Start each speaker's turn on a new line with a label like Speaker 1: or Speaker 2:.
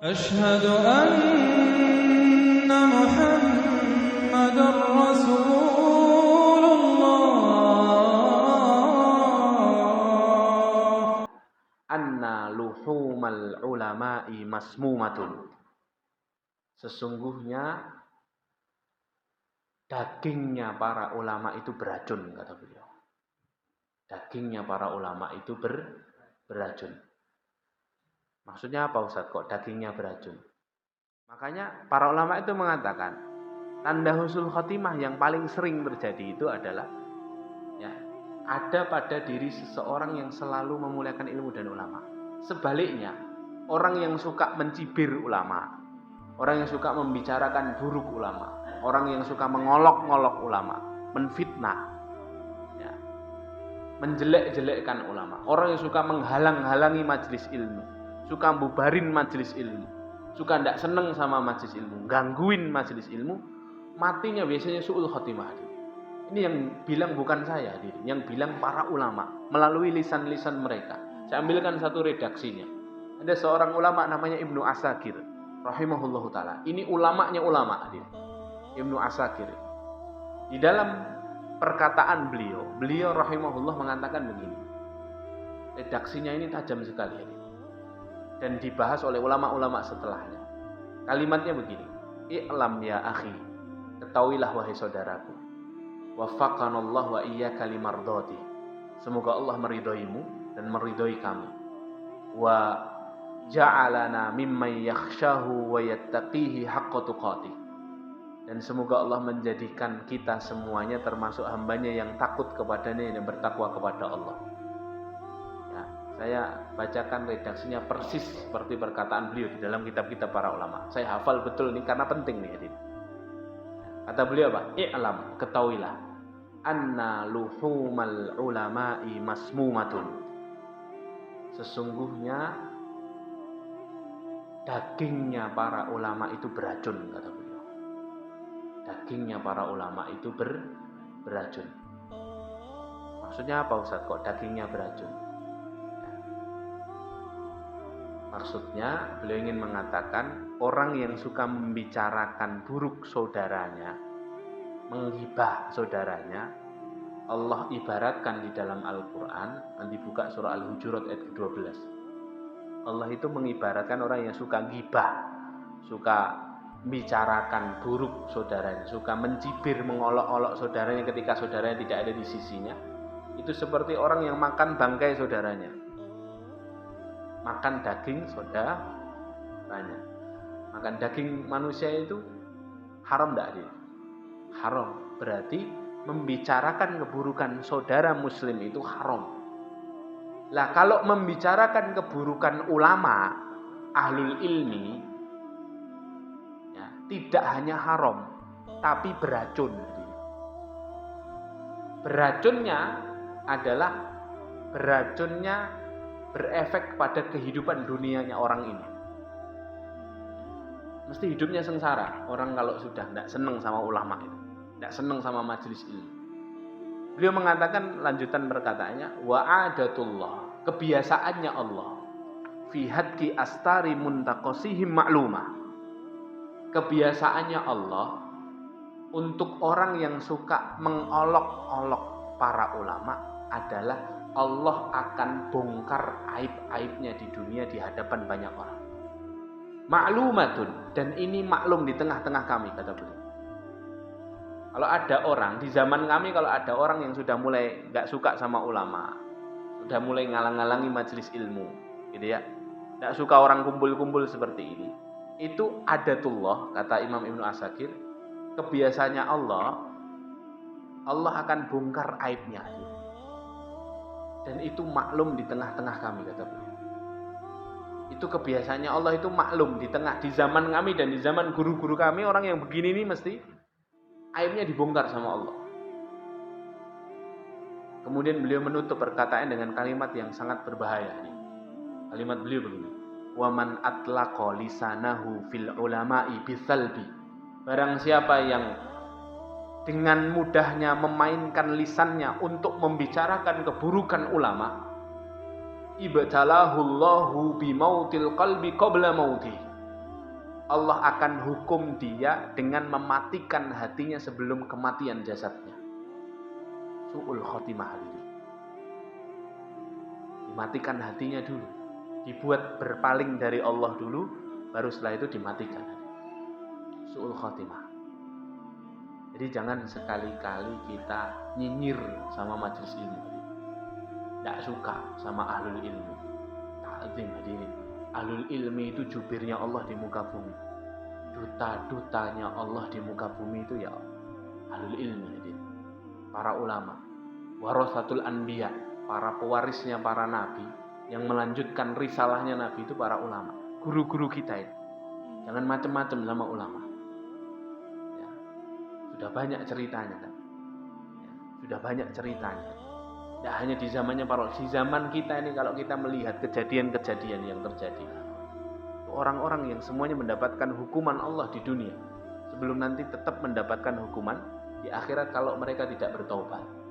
Speaker 1: أشهد أن محمد رسول الله.
Speaker 2: Anna luhumal ulama'i masmumatun. Sesungguhnya dagingnya para ulama itu beracun, kata beliau. Dagingnya para ulama itu beracun. Maksudnya apa Ustaz? Kok dagingnya beracun? Makanya para ulama itu mengatakan tanda husnul khotimah yang paling sering terjadi itu adalah ada pada diri seseorang yang selalu memuliakan ilmu dan ulama. Sebaliknya, orang yang suka mencibir ulama, orang yang suka membicarakan buruk ulama, orang yang suka mengolok-ngolok ulama, menfitnah, menjelek-jelekkan ulama, orang yang suka menghalang-halangi majelis ilmu, suka bubarin majelis ilmu, suka tidak seneng sama majelis ilmu, gangguin majelis ilmu, matinya biasanya su'ul khotimah. Ini yang bilang bukan saya, yang bilang para ulama melalui lisan-lisan mereka. Saya ambilkan satu redaksinya. Ada seorang ulama namanya Ibnu Asakir rahimahullahu taala. Ini ulamanya ulama, Ibnu Asakir. Di dalam perkataan beliau rahimahullah mengatakan begini. Redaksinya ini tajam sekali ini. Dan dibahas oleh ulama-ulama setelahnya. Kalimatnya begini. I'lam ya akhi, ketahuilah wahai saudaraku. Waffaqanallahu wa iyyaka limardati. Semoga Allah meridhoimu dan meridhoi kami. Wa ja'alana mimman yakhshahu wa yattaqihi haqqa tuqatih. Dan semoga Allah menjadikan kita semuanya termasuk hambanya yang takut kepadanya dan bertakwa kepada Allah. Saya bacakan redaksinya persis seperti perkataan beliau di dalam kitab-kitab para ulama. Saya hafal betul ini karena penting nih. Kata beliau apa? I'lam, ketahuilah. Anna luhumal ulama'i masmumatun. Sesungguhnya dagingnya para ulama itu beracun, kata beliau. Dagingnya para ulama itu beracun. Maksudnya apa Ustaz? Kok dagingnya beracun? Maksudnya beliau ingin mengatakan orang yang suka membicarakan buruk saudaranya, menghibah saudaranya, Allah ibaratkan di dalam Al-Quran, nanti buka surah Al-Hujurat ayat 12. Allah itu mengibaratkan orang yang suka ghibah, suka membicarakan buruk saudaranya, suka mencibir, mengolok-olok saudaranya ketika saudaranya tidak ada di sisinya. Itu seperti orang yang makan bangkai saudaranya, makan daging saudaranya. Makan daging manusia itu haram tidak dia? Haram. Berarti membicarakan keburukan saudara muslim itu haram. Lah kalau membicarakan keburukan ulama, ahlul ilmi, tidak hanya haram, tapi beracun. Beracunnya berefek pada kehidupan dunianya orang ini. Mesti hidupnya sengsara. Orang kalau sudah tidak senang sama ulama itu, tidak senang sama majelis ilmu. Beliau mengatakan lanjutan perkataannya, wa adatullah, kebiasaannya Allah, fi hadki astari muntaqasihim ma'lumah. Kebiasaannya Allah untuk orang yang suka mengolok-olok para ulama adalah Allah akan bongkar aib-aibnya di dunia di hadapan banyak orang. Ma'lumatun, dan ini maklum di tengah-tengah kami, kata beliau. Kalau ada orang di zaman kami, kalau ada orang yang sudah mulai nggak suka sama ulama, sudah mulai ngalang-ngalangi majelis ilmu, gitu ya, nggak suka orang kumpul-kumpul seperti ini, itu adatullah, kata Imam Ibnu Asakir, kebiasaannya Allah akan bongkar aibnya. Dan itu maklum di tengah-tengah kami, kata beliau. Itu kebiasaannya Allah, itu maklum di zaman kami dan di zaman guru-guru kami, orang yang begini ini mesti aibnya dibongkar sama Allah. Kemudian beliau menutup perkataan dengan kalimat yang sangat berbahaya. Kalimat beliau begini. Wa man atlaqa lisanahu fil ulama'i bisalbi. Barang siapa yang dengan mudahnya memainkan lisannya untuk membicarakan keburukan ulama, ibtalahullahu bimautil qalbi qabla mauti. Allah akan hukum dia dengan mematikan hatinya sebelum kematian jasadnya. Su'ul khotimah ini. Dimatikan hatinya dulu, dibuat berpaling dari Allah dulu, baru setelah itu dimatikan. Su'ul khotimah. Jadi jangan sekali-kali kita nyinyir sama majelis ilmu. Tidak suka sama ahlul ilmu. Ta'zim hadirin. Ahlul ilmi itu jubirnya Allah di muka bumi. Duta-dutanya Allah di muka bumi itu ya ahlul ilmi hadirin. Para ulama. Warasatul anbiya. Para pewarisnya para nabi. Yang melanjutkan risalahnya nabi itu para ulama. Guru-guru kita itu. Jangan macam-macam sama ulama. Ya. Sudah banyak ceritanya kan. Ya. Sudah banyak ceritanya. Tidak hanya di zamannya para ulama. Di zaman kita ini kalau kita melihat kejadian-kejadian yang terjadi. Orang-orang yang semuanya mendapatkan hukuman Allah di dunia. Sebelum nanti tetap mendapatkan hukuman di akhirat kalau mereka tidak bertaubat.